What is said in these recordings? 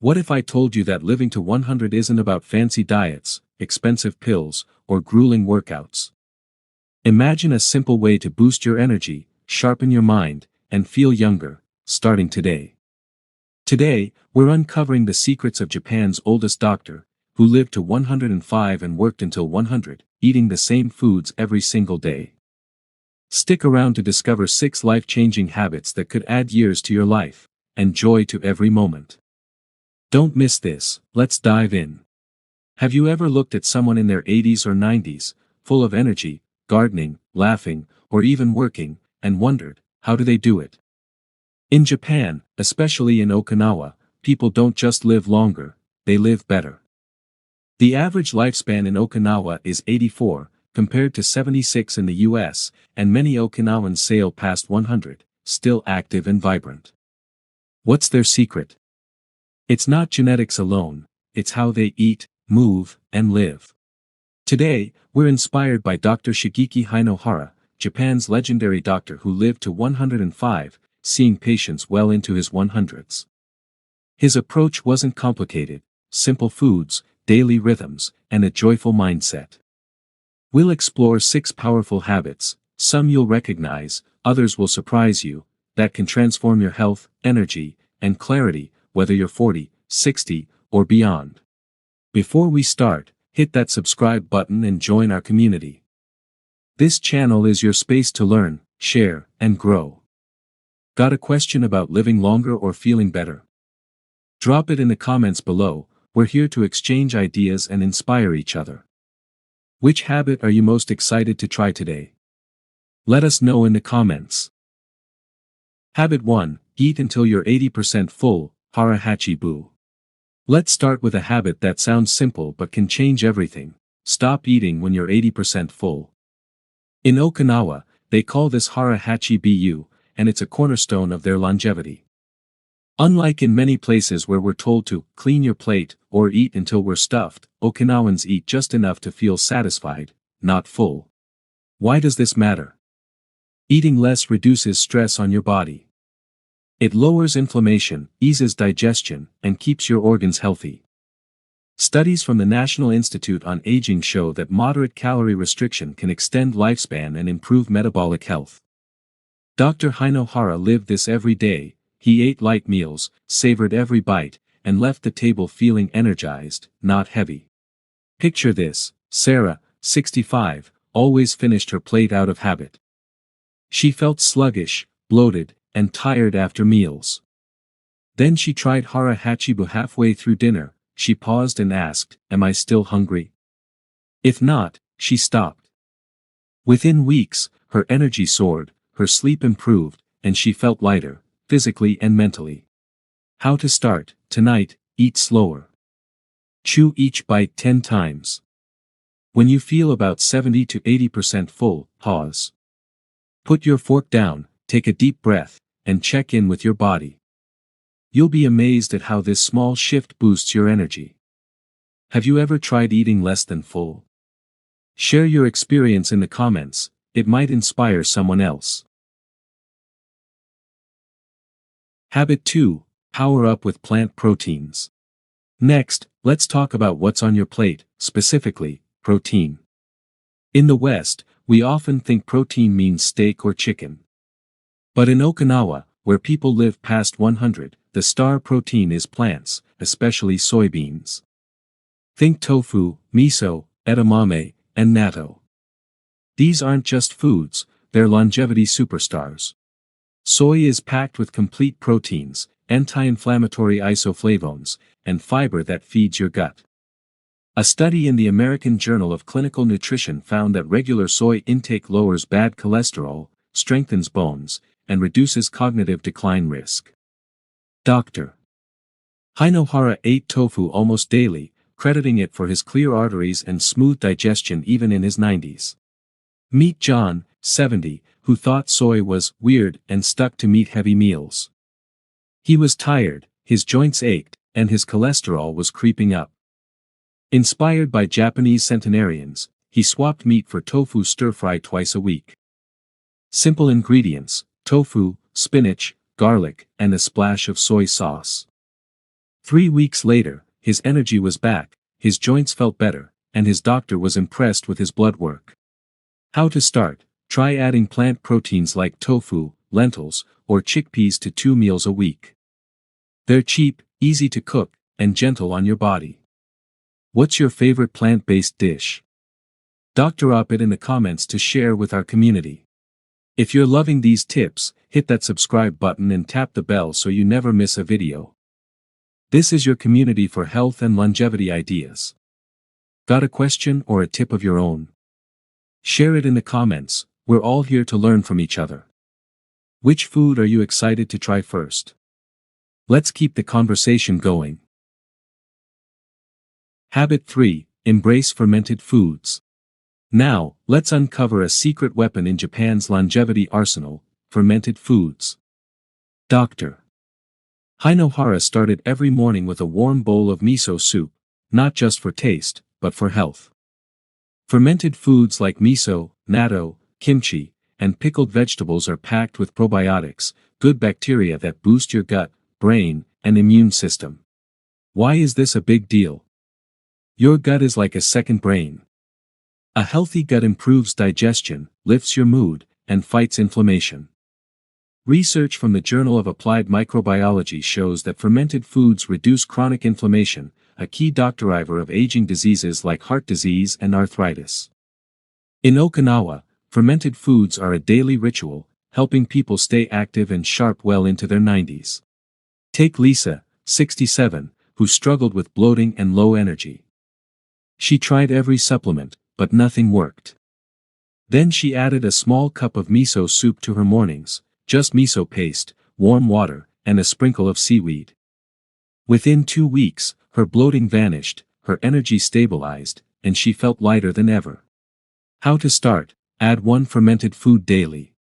What if I told you that living to 100 isn't about fancy diets, expensive pills, or grueling workouts? Imagine a simple way to boost your energy, sharpen your mind, and feel younger, starting today. Today, we're uncovering the secrets of Japan's oldest doctor, who lived to 105 and worked until 100, eating the same foods every single day. Stick around to discover 6 life-changing habits that could add years to your life, and joy to every moment. Don't miss this, let's dive in. Have you ever looked at someone in their 80s or 90s, full of energy, gardening, laughing, or even working, and wondered, how do they do it? In Japan, especially in Okinawa, people don't just live longer, they live better. The average lifespan in Okinawa is 84, compared to 76 in the US, and many Okinawans sail past 100, still active and vibrant. What's their secret? It's not genetics alone, it's how they eat, move, and live. Today, we're inspired by Dr. Shigeki Hainohara, Japan's legendary doctor who lived to 105, seeing patients well into his 100s. His approach wasn't complicated: simple foods, daily rhythms, and a joyful mindset. We'll explore 6 powerful habits, some you'll recognize, others will surprise you, that can transform your health, energy, and clarity, whether you're 40, 60, or beyond. Before we start, hit that subscribe button and join our community. This channel is your space to learn, share, and grow. Got a question about living longer or feeling better? Drop it in the comments below. We're here to exchange ideas and inspire each other. Which habit are you most excited to try today? Let us know in the comments. Habit 1. Eat until you're 80% full, hara hachibu. Let's start with a habit that sounds simple but can change everything. Stop eating when you're 80% full. In Okinawa, they call this hara hachibu, and it's a cornerstone of their longevity. Unlike in many places where we're told to clean your plate or eat until we're stuffed, Okinawans eat just enough to feel satisfied, not full. Why does this matter? Eating less reduces stress on your body. It lowers inflammation, eases digestion, and keeps your organs healthy. Studies from the National Institute on Aging show that moderate calorie restriction can extend lifespan and improve metabolic health. Dr. Hainohara lived this every day. He ate light meals, savored every bite, and left the table feeling energized, not heavy. Picture this: Sarah, 65, always finished her plate out of habit. She felt sluggish, bloated, and tired after meals. Then she tried hara hachibu halfway through dinner. She paused and asked, "Am I still hungry?" If not, she stopped. Within weeks, her energy soared, her sleep improved, and she felt lighter, physically and mentally. How to start? Tonight, eat slower. Chew each bite 10 times. When you feel about 70 to 80% full, pause. Put your fork down, take a deep breath, and check in with your body. You'll be amazed at how this small shift boosts your energy. Have you ever tried eating less than full? Share your experience in the comments, it might inspire someone else. Habit 2. Power up with plant proteins. Next, let's talk about what's on your plate, specifically, protein. In the West, we often think protein means steak or chicken. But in Okinawa, where people live past 100, the star protein is plants, especially soybeans. Think tofu, miso, edamame, and natto. These aren't just foods, they're longevity superstars. Soy is packed with complete proteins, anti-inflammatory isoflavones, and fiber that feeds your gut. A study in the American Journal of Clinical Nutrition found that regular soy intake lowers bad cholesterol, strengthens bones, and reduces cognitive decline risk. Dr. Hainohara ate tofu almost daily, crediting it for his clear arteries and smooth digestion even in his 90s. Meet John, 70, who thought soy was weird and stuck to meat-heavy meals. He was tired, his joints ached, and his cholesterol was creeping up. Inspired by Japanese centenarians, he swapped meat for tofu stir-fry twice a week. Simple ingredients: tofu, spinach, garlic, and a splash of soy sauce. 3 weeks later, his energy was back, his joints felt better, and his doctor was impressed with his blood work. How to start? Try adding plant proteins like tofu, lentils, or chickpeas to 2 meals a week. They're cheap, easy to cook, and gentle on your body. What's your favorite plant-based dish? Drop it in the comments to share with our community. If you're loving these tips, hit that subscribe button and tap the bell so you never miss a video. This is your community for health and longevity ideas. Got a question or a tip of your own? Share it in the comments, we're all here to learn from each other. Which food are you excited to try first? Let's keep the conversation going. Habit 3. Embrace fermented foods. Now, let's uncover a secret weapon in Japan's longevity arsenal: fermented foods. Dr. Hinohara started every morning with a warm bowl of miso soup, not just for taste, but for health. Fermented foods like miso, natto, kimchi, and pickled vegetables are packed with probiotics, good bacteria that boost your gut, brain, and immune system. Why is this a big deal? Your gut is like a second brain. A healthy gut improves digestion, lifts your mood, and fights inflammation. Research from the Journal of Applied Microbiology shows that fermented foods reduce chronic inflammation, a key driver of aging diseases like heart disease and arthritis. In Okinawa, fermented foods are a daily ritual, helping people stay active and sharp well into their 90s. Take Lisa, 67, who struggled with bloating and low energy. She tried every supplement, but nothing worked. Then she added a small cup of miso soup to her mornings, just miso paste, warm water, and a sprinkle of seaweed. Within 2 weeks, her bloating vanished, her energy stabilized, and she felt lighter than ever. How to start? Add 1 fermented food daily.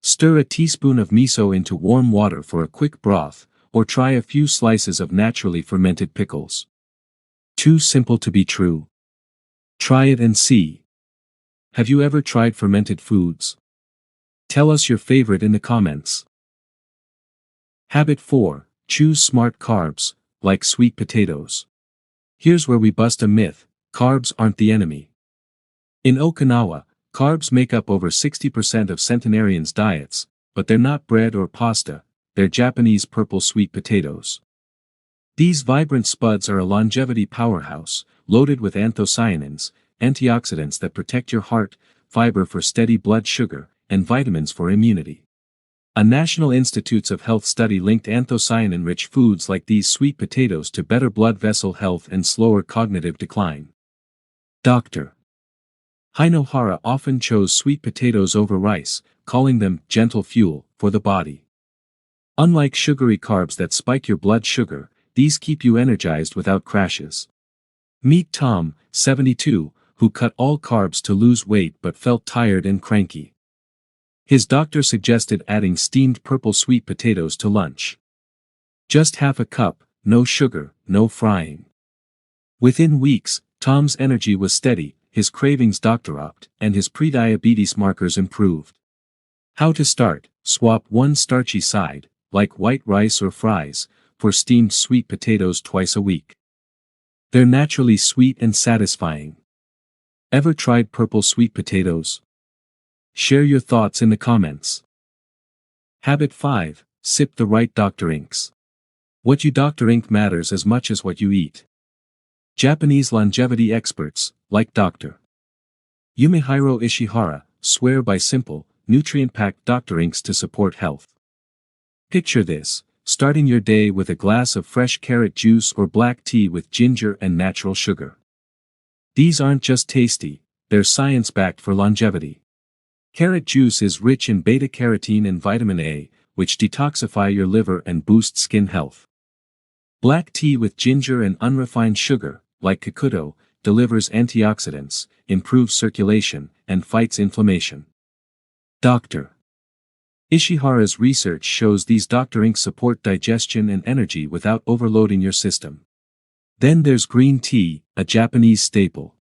Stir a teaspoon of miso into warm water for a quick broth, or try a few slices of naturally fermented pickles. Too simple to be true. Try it and see. Have you ever tried fermented foods? Tell us your favorite in the comments. Habit 4. Choose smart carbs, like sweet potatoes. Here's where we bust a myth: carbs aren't the enemy. In Okinawa, carbs make up over 60% of centenarians' diets, but they're not bread or pasta, they're Japanese purple sweet potatoes. These vibrant spuds are a longevity powerhouse, loaded with anthocyanins, antioxidants that protect your heart, fiber for steady blood sugar, and vitamins for immunity. A National Institutes of Health study linked anthocyanin-rich foods like these sweet potatoes to better blood vessel health and slower cognitive decline. Dr. Hinohara often chose sweet potatoes over rice, calling them gentle fuel for the body. Unlike sugary carbs that spike your blood sugar, these keep you energized without crashes. Meet Tom, 72, who cut all carbs to lose weight but felt tired and cranky. His doctor suggested adding steamed purple sweet potatoes to lunch. Just half a cup, no sugar, no frying. Within weeks, Tom's energy was steady, his cravings dropped, and his prediabetes markers improved. How to start? Swap one starchy side, like white rice or fries, for steamed sweet potatoes twice a week. They're naturally sweet and satisfying. Ever tried purple sweet potatoes? Share your thoughts in the comments. Habit 5. Sip the right Dr. Inks. What you Dr. Ink matters as much as what you eat. Japanese longevity experts, like Dr. Yumehiro Ishihara, swear by simple, nutrient-packed Dr. Inks to support health. Picture this: starting your day with a glass of fresh carrot juice or black tea with ginger and natural sugar. These aren't just tasty, they're science-backed for longevity. Carrot juice is rich in beta-carotene and vitamin A, which detoxify your liver and boost skin health. Black tea with ginger and unrefined sugar, like Kakuto, delivers antioxidants, improves circulation, and fights inflammation. Dr. Ishihara's research shows these Dr. Inks support digestion and energy without overloading your system. Then there's green tea, a Japanese staple.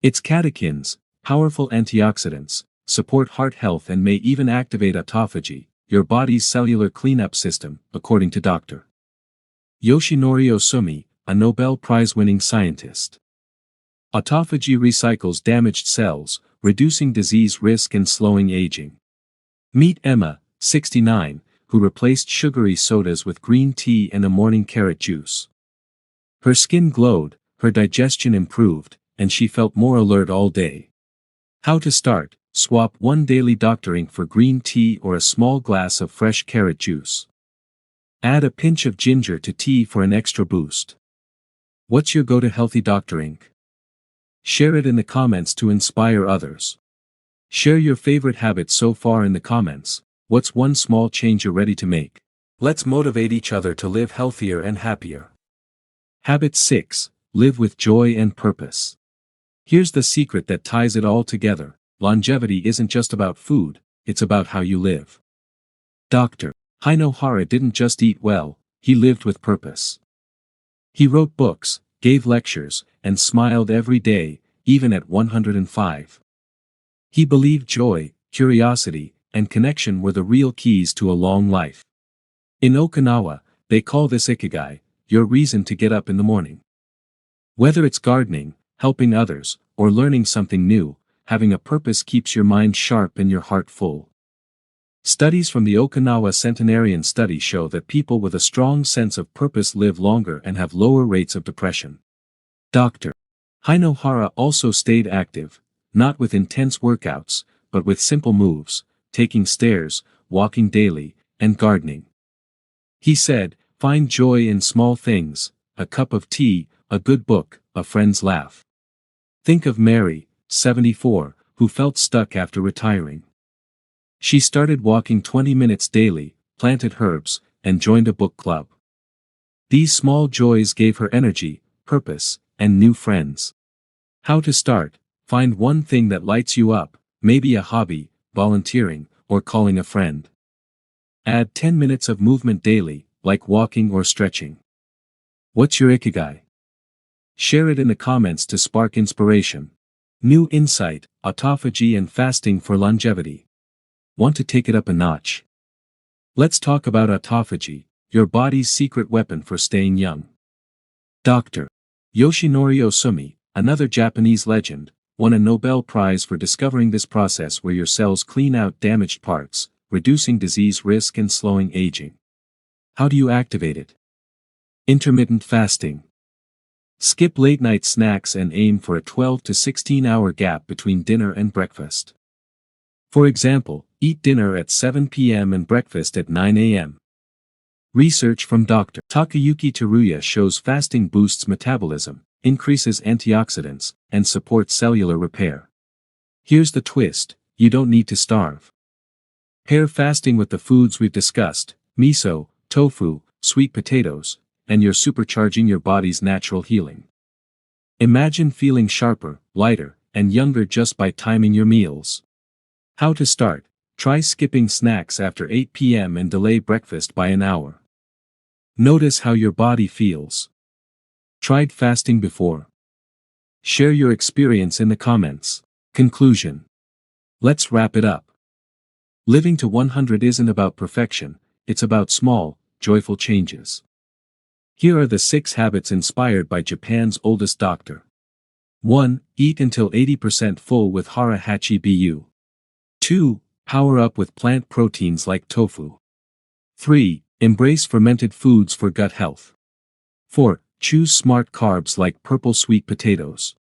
Its catechins, powerful antioxidants, support heart health and may even activate autophagy, your body's cellular cleanup system, according to Dr. Yoshinori Osumi, a Nobel Prize-winning scientist. Autophagy recycles damaged cells, reducing disease risk and slowing aging. Meet Emma, 69, who replaced sugary sodas with green tea and a morning carrot juice. Her skin glowed, her digestion improved, and she felt more alert all day. How to start: swap one daily doctoring for green tea or a small glass of fresh carrot juice. Add a pinch of ginger to tea for an extra boost. What's your go-to healthy doctoring? Share it in the comments to inspire others. Share your favorite habits so far in the comments. What's one small change you're ready to make? Let's motivate each other to live healthier and happier. Habit 6. Live with joy and purpose. Here's the secret that ties it all together. Longevity isn't just about food, it's about how you live. Dr. Hinohara didn't just eat well, he lived with purpose. He wrote books, gave lectures, and smiled every day, even at 105. He believed joy, curiosity, and connection were the real keys to a long life. In Okinawa, they call this ikigai, your reason to get up in the morning. Whether it's gardening, helping others, or learning something new, having a purpose keeps your mind sharp and your heart full. Studies from the Okinawa Centenarian Study show that people with a strong sense of purpose live longer and have lower rates of depression. Dr. Hinohara also stayed active, not with intense workouts, but with simple moves, taking stairs, walking daily, and gardening. He said, find joy in small things, a cup of tea, a good book, a friend's laugh. Think of Mary, 74, who felt stuck after retiring. She started walking 20 minutes daily, planted herbs, and joined a book club. These small joys gave her energy, purpose, and new friends. How to start: find one thing that lights you up, maybe a hobby, volunteering, or calling a friend. Add 10 minutes of movement daily, like walking or stretching. What's your ikigai? Share it in the comments to spark inspiration. New insight: autophagy and fasting for longevity. Want to take it up a notch? Let's talk about autophagy, your body's secret weapon for staying young. Dr. Yoshinori Osumi, another Japanese legend, won a Nobel Prize for discovering this process where your cells clean out damaged parts, reducing disease risk and slowing aging. How do you activate it? Intermittent fasting. Skip late-night snacks and aim for a 12 to 16-hour gap between dinner and breakfast. For example, eat dinner at 7 p.m. and breakfast at 9 a.m. Research from Dr. Takayuki Teruya shows fasting boosts metabolism, increases antioxidants, and supports cellular repair. Here's the twist: you don't need to starve. Pair fasting with the foods we've discussed: miso, tofu, sweet potatoes, and you're supercharging your body's natural healing. Imagine feeling sharper, lighter, and younger just by timing your meals. How to start: try skipping snacks after 8 p.m. and delay breakfast by an hour. Notice how your body feels. Tried fasting before? Share your experience in the comments. Conclusion. Let's wrap it up. Living to 100 isn't about perfection, it's about small, joyful changes. Here are the 6 habits inspired by Japan's oldest doctor. 1. Eat until 80% full with hara hachi bu. 2. Power up with plant proteins like tofu. 3. Embrace fermented foods for gut health. 4. Choose smart carbs like purple sweet potatoes.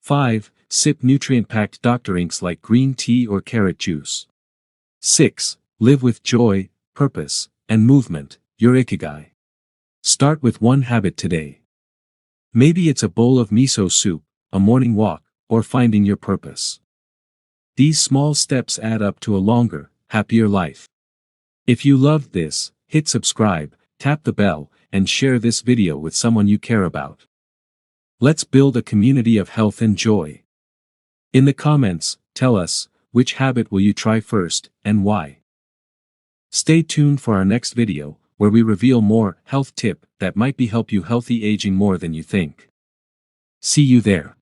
5. Sip nutrient-packed doctorinks like green tea or carrot juice. 6. Live with joy, purpose, and movement, your ikigai. Start with one habit today. Maybe it's a bowl of miso soup, a morning walk, or finding your purpose. These small steps add up to a longer, happier life. If you loved this, hit subscribe, tap the bell, and share this video with someone you care about. Let's build a community of health and joy. In the comments, tell us, which habit will you try first, and why? Stay tuned for our next video, where we reveal more health tip that might help you healthy aging more than you think. See you there.